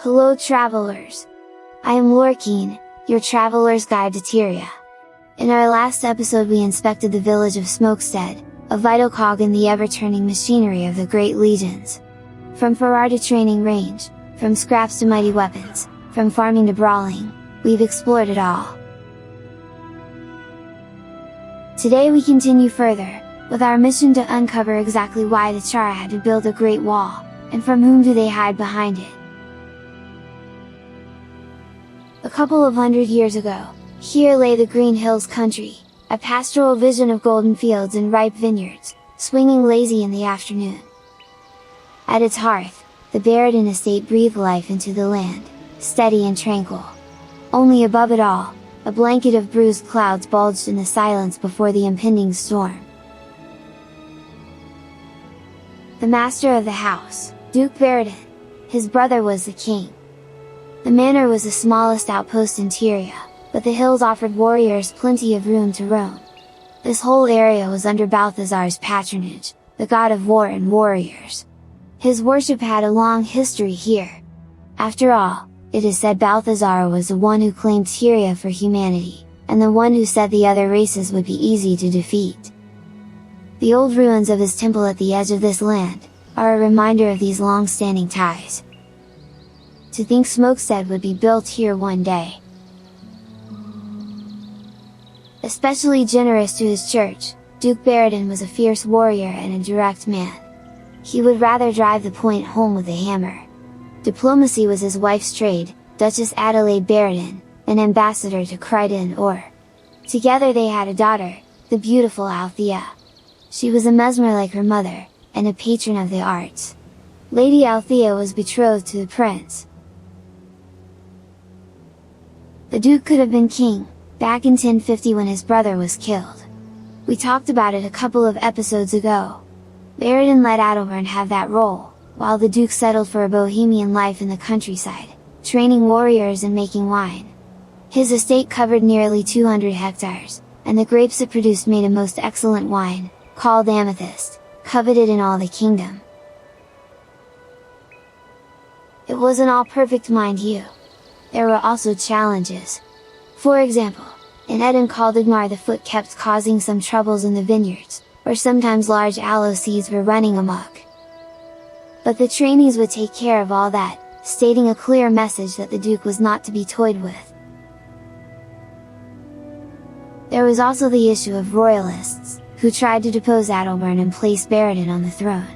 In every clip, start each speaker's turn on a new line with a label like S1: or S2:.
S1: Hello travelers! I am Lorkeen, your traveler's guide to Tyria. In our last episode we inspected the village of Smokestead, a vital cog in the ever-turning machinery of the Great Legions. From Farrar to training range, from scraps to mighty weapons, from farming to brawling, we've explored it all. Today we continue further, with our mission to uncover exactly why the Charr had to build a great wall, and from whom do they hide behind it. A couple of hundred years ago, here lay the Green Hills country, a pastoral vision of golden fields and ripe vineyards, swinging lazy in the afternoon. At its hearth, the Barradin Estate breathed life into the land, steady and tranquil. Only above it all, a blanket of bruised clouds bulged in the silence before the impending storm. The master of the house, Duke Barradin. His brother was the king. The manor was the smallest outpost in Tyria, but the hills offered warriors plenty of room to roam. This whole area was under Balthazar's patronage, the god of war and warriors. His worship had a long history here. After all, it is said Balthazar was the one who claimed Tyria for humanity, and the one who said the other races would be easy to defeat. The old ruins of his temple at the edge of this land are a reminder of these long-standing ties. To think Smokestead would be built here one day. Especially generous to his church, Duke Barradin was a fierce warrior and a direct man. He would rather drive the point home with a hammer. Diplomacy was his wife's trade, Duchess Adelaide Barradin, an ambassador to Crichton or. Together they had a daughter, the beautiful Althea. She was a mesmer like her mother, and a patron of the arts. Lady Althea was betrothed to the prince. The Duke could have been king, back in 1050 when his brother was killed. We talked about it a couple of episodes ago. Barradin let Adalbern have that role, while the Duke settled for a bohemian life in the countryside, training warriors and making wine. His estate covered nearly 200 hectares, and the grapes it produced made a most excellent wine, called amethyst, coveted in all the kingdom. It wasn't all perfect, mind you. There were also challenges. For example, in Eden Caldigmar the foot kept causing some troubles in the vineyards, where sometimes large aloe seeds were running amok. But the trainees would take care of all that, stating a clear message that the Duke was not to be toyed with. There was also the issue of royalists, who tried to depose Adalbern and place Barradin on the throne.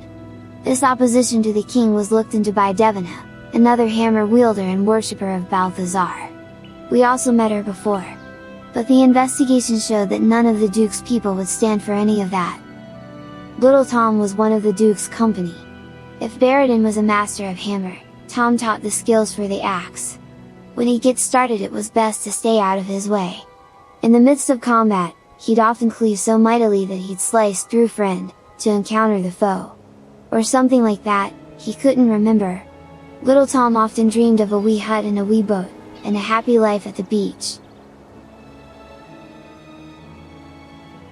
S1: This opposition to the king was looked into by Devina, another hammer wielder and worshipper of Balthazar. We also met her before. But the investigation showed that none of the Duke's people would stand for any of that. Little Tom was one of the Duke's company. If Barradin was a master of hammer, Tom taught the skills for the axe. When he gets started it was best to stay out of his way. In the midst of combat, he'd often cleave so mightily that he'd slice through friend, to encounter the foe. Or something like that, he couldn't remember. Little Tom often dreamed of a wee hut and a wee boat, and a happy life at the beach.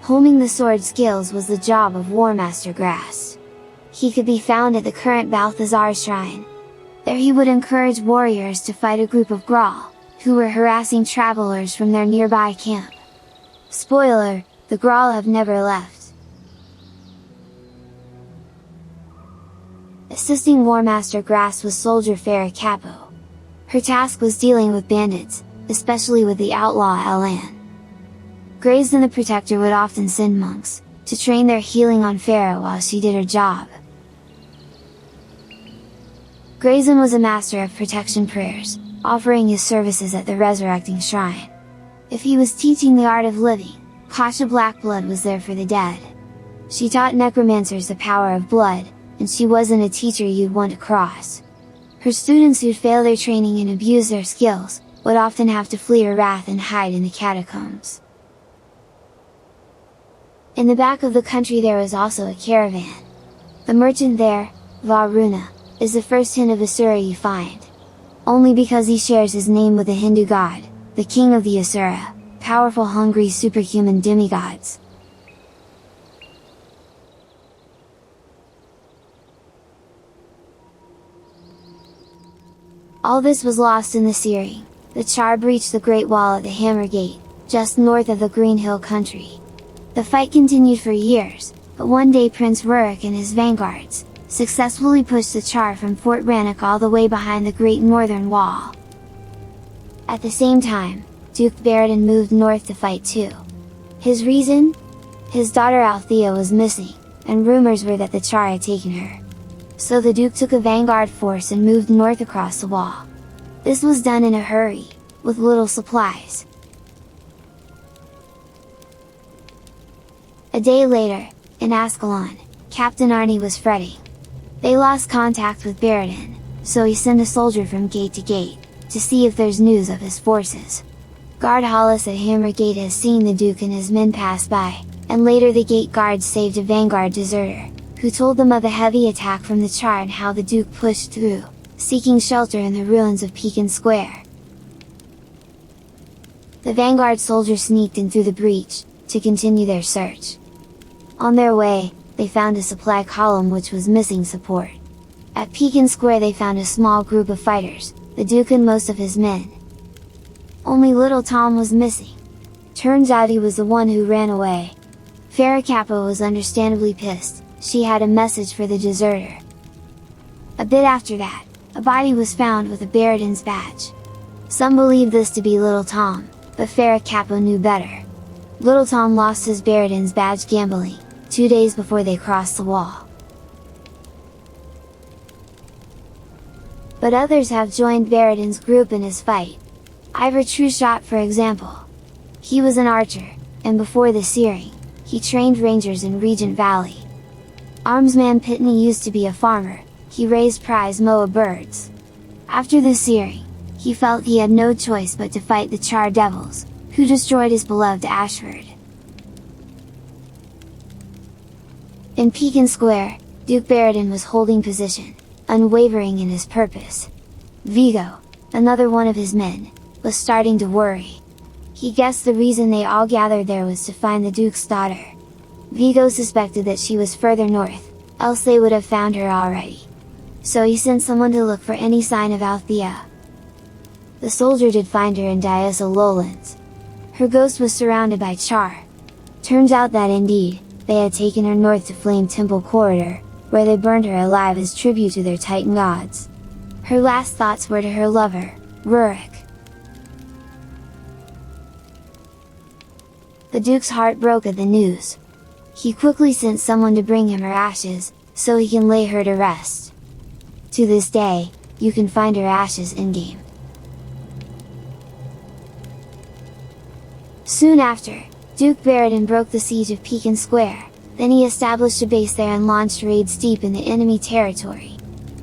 S1: Homing the sword skills was the job of Warmaster Grass. He could be found at the current Balthazar shrine. There he would encourage warriors to fight a group of Grawl, who were harassing travelers from their nearby camp. Spoiler, the Grawl have never left. Assisting Warmaster Grass was Soldier Farah Capo. Her task was dealing with bandits, especially with the outlaw Alan. Graves and the Protector would often send monks, to train their healing on Farah while she did her job. Grayson was a master of protection prayers, offering his services at the resurrecting shrine. If he was teaching the art of living, Kasha Blackblood was there for the dead. She taught necromancers the power of blood, and she wasn't a teacher you'd want to cross. Her students who'd fail their training and abuse their skills, would often have to flee her wrath and hide in the catacombs. In the back of the country there was also a caravan. The merchant there, Varuna, is the first hint of Asura you find. Only because he shares his name with the Hindu god, the king of the Asura, powerful hungry superhuman demigods. All this was lost in the searing. The Charr breached the Great Wall at the Hammer Gate, just north of the Green Hill country. The fight continued for years, but one day Prince Rurik and his vanguards successfully pushed the Charr from Fort Rannoch all the way behind the Great Northern Wall. At the same time, Duke Barradin moved north to fight too. His reason? His daughter Althea was missing, and rumors were that the Charr had taken her. So the Duke took a vanguard force and moved north across the wall. This was done in a hurry, with little supplies. A day later, in Ascalon, Captain Arnie was fretting. They lost contact with Barradin, so he sent a soldier from gate to gate, to see if there's news of his forces. Guard Hollis at Hammer Gate has seen the Duke and his men pass by, and later the gate guards saved a vanguard deserter, who told them of the heavy attack from the Charr and how the Duke pushed through, seeking shelter in the ruins of Pekin Square. The vanguard soldiers sneaked in through the breach, to continue their search. On their way, they found a supply column which was missing support. At Pekin Square they found a small group of fighters, the Duke and most of his men. Only little Tom was missing. Turns out he was the one who ran away. Farah Kappa was understandably pissed. She had a message for the deserter. A bit after that, a body was found with a Barradin's badge. Some believed this to be little Tom, but Farah Kappa knew better. Little Tom lost his Barradin's badge gambling, 2 days before they crossed the wall. But others have joined Barradin's group in his fight. Ivor Trueshot for example. He was an archer, and before the searing, he trained rangers in Regent Valley. Armsman Pitney used to be a farmer, he raised prize moa birds. After the searing, he felt he had no choice but to fight the Charr devils, who destroyed his beloved Ashford. In Pekin Square, Duke Barradin was holding position, unwavering in his purpose. Vigo, another one of his men, was starting to worry. He guessed the reason they all gathered there was to find the Duke's daughter. Vigo suspected that she was further north, else they would have found her already. So he sent someone to look for any sign of Althea. The soldier did find her in Diasa Lowlands. Her ghost was surrounded by Charr. Turns out that indeed, they had taken her north to Flame Temple Corridor, where they burned her alive as tribute to their Titan gods. Her last thoughts were to her lover, Rurik. The Duke's heart broke at the news. He quickly sent someone to bring him her ashes, so he can lay her to rest. To this day, you can find her ashes in-game. Soon after, Duke Barradin broke the siege of Pekin Square, then he established a base there and launched raids deep in the enemy territory.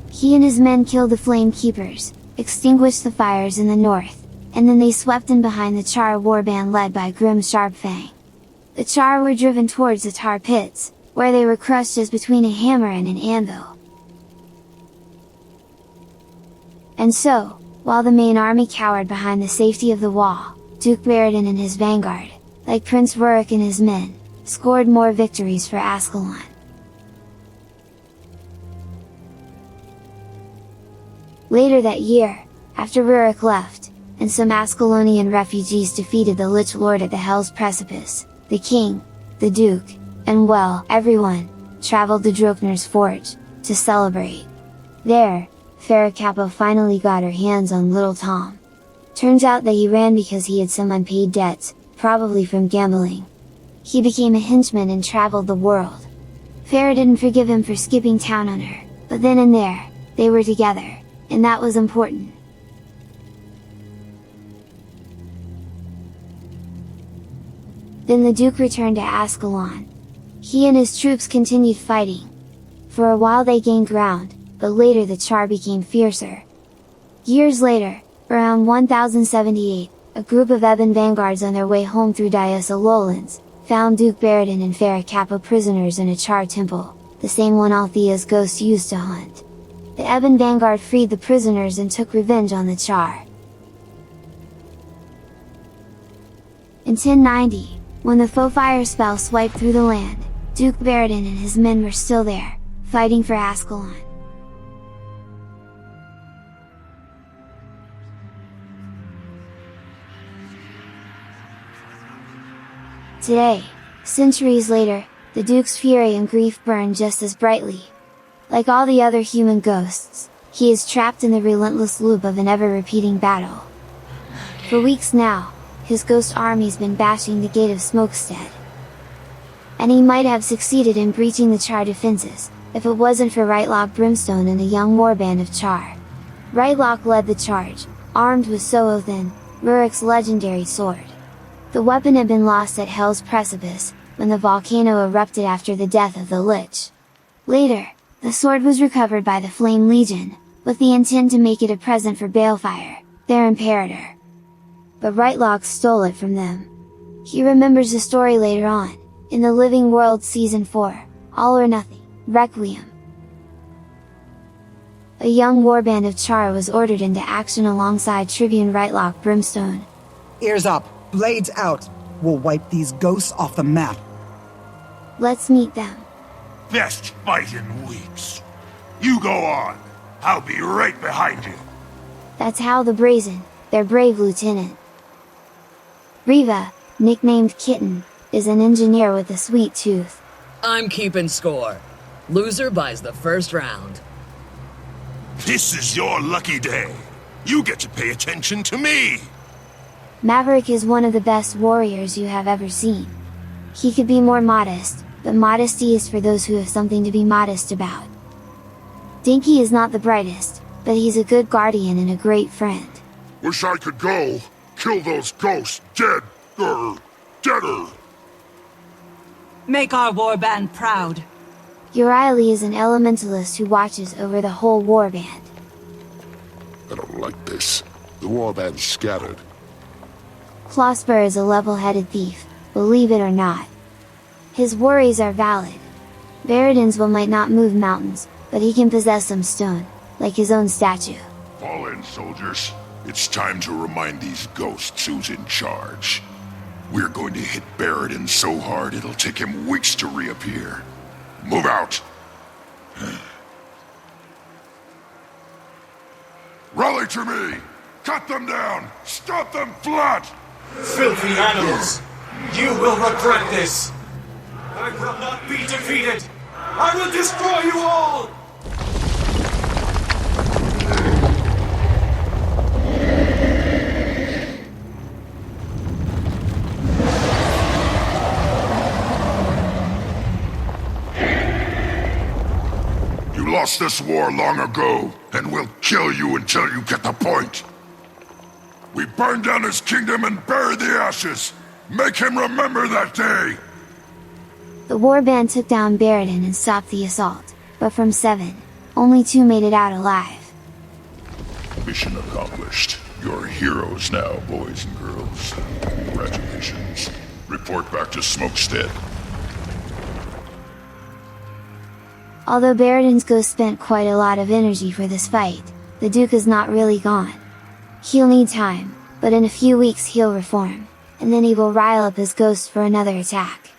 S1: He and his men killed the Flame Keepers, extinguished the fires in the north, and then they swept in behind the Charr warband led by Grim Sharpfang. The Charr were driven towards the tar pits, where they were crushed as between a hammer and an anvil. And so, while the main army cowered behind the safety of the wall, Duke Barradin and his vanguard, like Prince Rurik and his men, scored more victories for Ascalon. Later that year, after Rurik left, and some Ascalonian refugees defeated the Lich Lord at the Hell's Precipice, the king, the duke, and well, everyone, traveled to Drokner's Forge, to celebrate. There, Farah Kappa finally got her hands on little Tom. Turns out that he ran because he had some unpaid debts, probably from gambling. He became a henchman and traveled the world. Farah didn't forgive him for skipping town on her, but then and there, they were together, and that was important. Then the Duke returned to Ascalon. He and his troops continued fighting. For a while they gained ground, but later the Charr became fiercer. Years later, around 1078, a group of Ebon vanguards on their way home through Diasa Lowlands, found Duke Barradin and Farah Kappa prisoners in a Charr temple, the same one Althea's ghost used to hunt. The Ebon vanguard freed the prisoners and took revenge on the Charr. In 1090, when the Foefire spell swiped through the land, Duke Barradin and his men were still there, fighting for Ascalon. Today, centuries later, the Duke's fury and grief burn just as brightly. Like all the other human ghosts, he is trapped in the relentless loop of an ever-repeating battle. For weeks now, his ghost army's been bashing the gate of Smokestead. And he might have succeeded in breaching the Charr defenses, if it wasn't for Rytlock Brimstone and a young warband of Charr. Rytlock led the charge, armed with Soothin, Rurik's legendary sword. The weapon had been lost at Hell's Precipice, when the volcano erupted after the death of the Lich. Later, the sword was recovered by the Flame Legion, with the intent to make it a present for Balefire, their imperator. But Rytlock stole it from them. He remembers the story later on, in the Living World Season 4, All or Nothing, Requiem. A young warband of Charr was ordered into action alongside Tribune Rytlock Brimstone.
S2: Ears up, blades out! We'll wipe these ghosts off the map.
S1: Let's meet them.
S3: Best fight in weeks. You go on. I'll be right behind you.
S1: That's Hal the Brazen, their brave lieutenant. Riva, nicknamed Kitten, is an engineer with a sweet tooth.
S4: I'm keeping score. Loser buys the first round.
S3: This is your lucky day. You get to pay attention to me.
S1: Maverick is one of the best warriors you have ever seen. He could be more modest, but modesty is for those who have something to be modest about. Dinky is not the brightest, but he's a good guardian and a great friend.
S3: Wish I could go. Kill those ghosts deader.
S5: Make our warband proud.
S1: Euriley is an elementalist who watches over the whole warband.
S3: I don't like this. The warband's scattered.
S1: Klossber is a level-headed thief, believe it or not. His worries are valid. Barradin's will might not move mountains, but he can possess some stone, like his own statue.
S3: Fall in, soldiers. It's time to remind these ghosts who's in charge. We're going to hit Barradin so hard it'll take him weeks to reappear. Move out! Rally to me! Cut them down! Stop them flat!
S6: Filthy animals! You will regret this! I will not be defeated! I will destroy you all!
S3: You lost this war long ago, and we'll kill you until you get the point. We burn down his kingdom and bury the ashes! Make him remember that day!
S1: The warband took down Barradin and stopped the assault, but from 7, only 2 made it out alive.
S3: Mission accomplished. You're heroes now, boys and girls. Congratulations. Report back to Smokestead.
S1: Although Barradin's ghost spent quite a lot of energy for this fight, the Duke is not really gone. He'll need time, but in a few weeks he'll reform, and then he will rile up his ghost for another attack.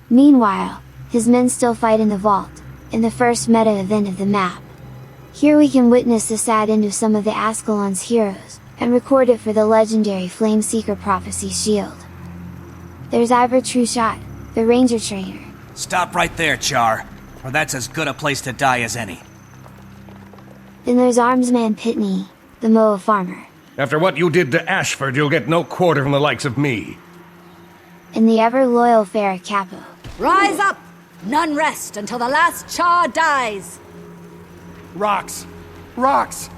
S1: Meanwhile, his men still fight in the vault, in the first meta event of the map. Here we can witness the sad end of some of the Ascalon's heroes, and record it for the legendary Flameseeker Prophecy shield. There's Ivor Trueshot, the ranger trainer.
S7: Stop right there, Charr, or that's as good a place to die as any.
S1: Then there's Armsman Pitney, the Moa farmer.
S8: After what you did to Ashford, you'll get no quarter from the likes of me.
S1: And the ever-loyal Farrah Capo.
S9: Rise up! None rest until the last Charr dies!
S6: Rocks! Rocks!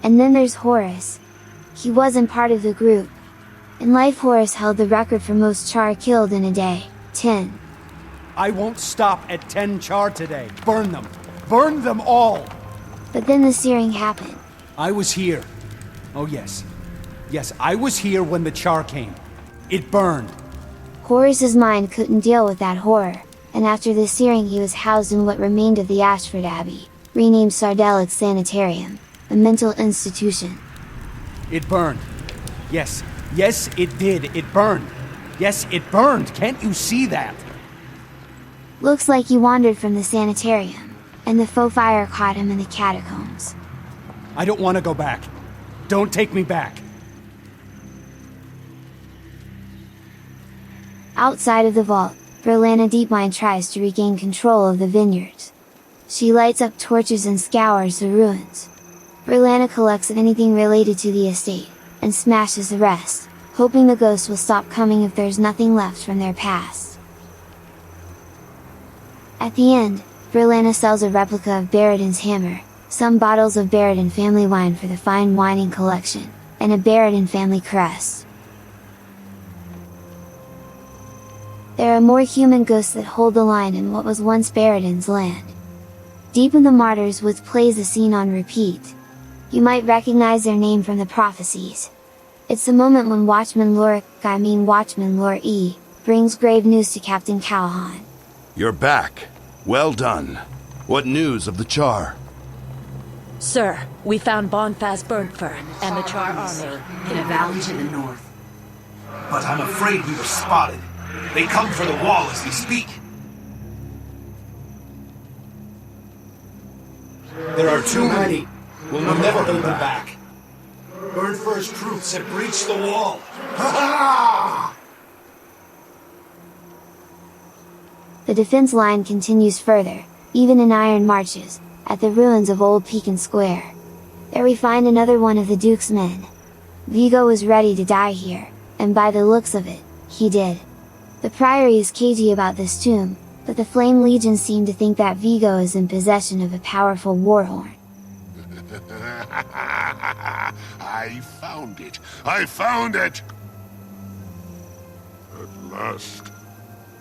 S1: And then there's Horus. He wasn't part of the group. In life, Horus held the record for most Charr killed in a day, 10.
S6: I won't stop at 10 Charr today. Burn them! Burn them all!
S1: But then the searing happened.
S6: I was here. Oh yes. Yes, I was here when the Charr came. It burned.
S1: Horus's mind couldn't deal with that horror, and after the searing he was housed in what remained of the Ashford Abbey, renamed Sardellic Sanitarium, a mental institution.
S6: It burned. Yes, yes it did. It burned. Yes, it burned. Can't you see that?
S1: Looks like he wandered from the sanitarium, and the Foefire caught him in the catacombs.
S6: I don't want to go back. Don't take me back.
S1: Outside of the vault, Berlana Deepmine tries to regain control of the vineyards. She lights up torches and scours the ruins. Berlana collects anything related to the estate, and smashes the rest, hoping the ghosts will stop coming if there's nothing left from their past. At the end, Berlana sells a replica of Barradin's hammer, some bottles of Barradin family wine for the fine wining collection, and a Barradin family crest. There are more human ghosts that hold the line in what was once Barradin's land. Deep in the Martyrs Woods plays a scene on repeat. You might recognize their name from the prophecies. It's the moment when Watchman Lor E, brings grave news to Captain Callahan.
S10: You're back. Well done. What news of the Charr?
S9: Sir, we found Bonfaz Burntfern and the Charr army
S11: in a valley to the north.
S6: But I'm afraid we were spotted. They come for the wall as we speak. There are too many. We'll never hold them back. Burntfern's troops have breached the wall. Ha ha!
S1: The defense line continues further, even in iron marches, at the ruins of Old Pekin Square. There we find another one of the Duke's men. Vigo was ready to die here, and by the looks of it, he did. The Priory is cagey about this tomb, but the Flame Legion seem to think that Vigo is in possession of a powerful warhorn.
S3: I found it! I found it! At last,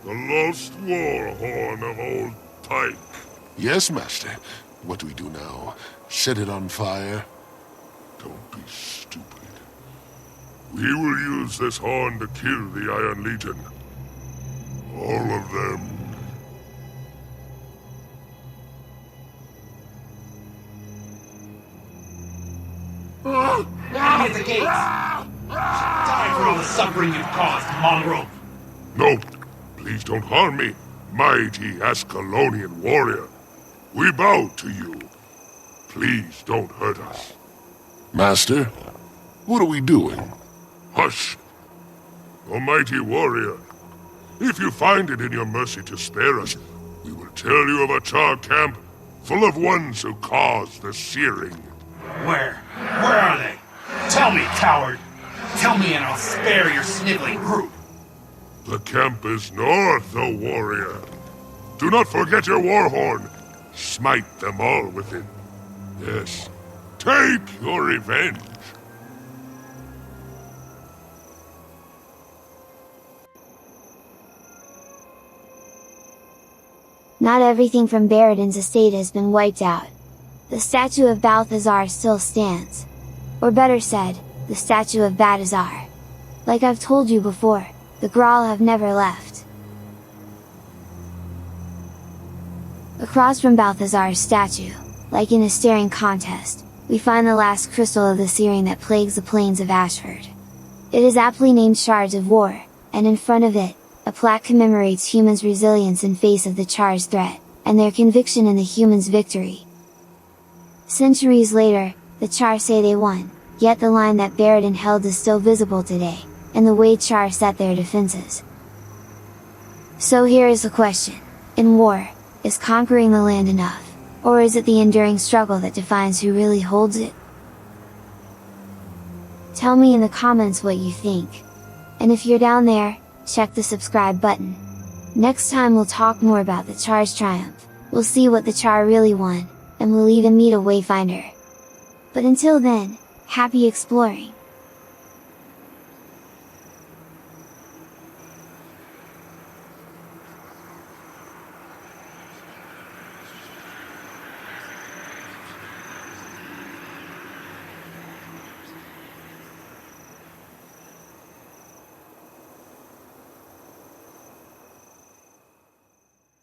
S3: the lost war horn of old Tyke. Yes, Master. What do we do now? Set it on fire? Don't be stupid. We will use this horn to kill the Iron Legion. All of them.
S6: Enemy at the gates! Die for all the suffering you've caused, mongrel!
S3: No, please don't harm me, mighty Ascalonian warrior. We bow to you. Please don't hurt us. Master, what are we doing? Hush! Almighty warrior, if you find it in your mercy to spare us, we will tell you of a Charr camp full of ones who caused the searing.
S6: Where? Where are they? Tell me, coward! Tell me and I'll spare your sniveling group!
S3: The camp is north, O warrior. Do not forget your warhorn. Smite them all with it. Yes, take your revenge.
S1: Not everything from Barradin's estate has been wiped out. The statue of Balthazar still stands. Or better said, the statue of Balthazar. Like I've told you before, the Graal have never left. Across from Balthazar's statue, like in a staring contest, we find the last crystal of the searing that plagues the Plains of Ashford. It is aptly named Shards of War, and in front of it, a plaque commemorates humans' resilience in face of the Charr's threat, and their conviction in the humans' victory. Centuries later, the Charr say they won, yet the line that Barradin held is still visible today, and the way Charr set their defenses. So here is the question: in war, is conquering the land enough, or is it the enduring struggle that defines who really holds it? Tell me in the comments what you think. And if you're down there, check the subscribe button. Next time we'll talk more about the Charr's triumph, we'll see what the Charr really won, and we'll even meet a wayfinder. But until then, happy exploring!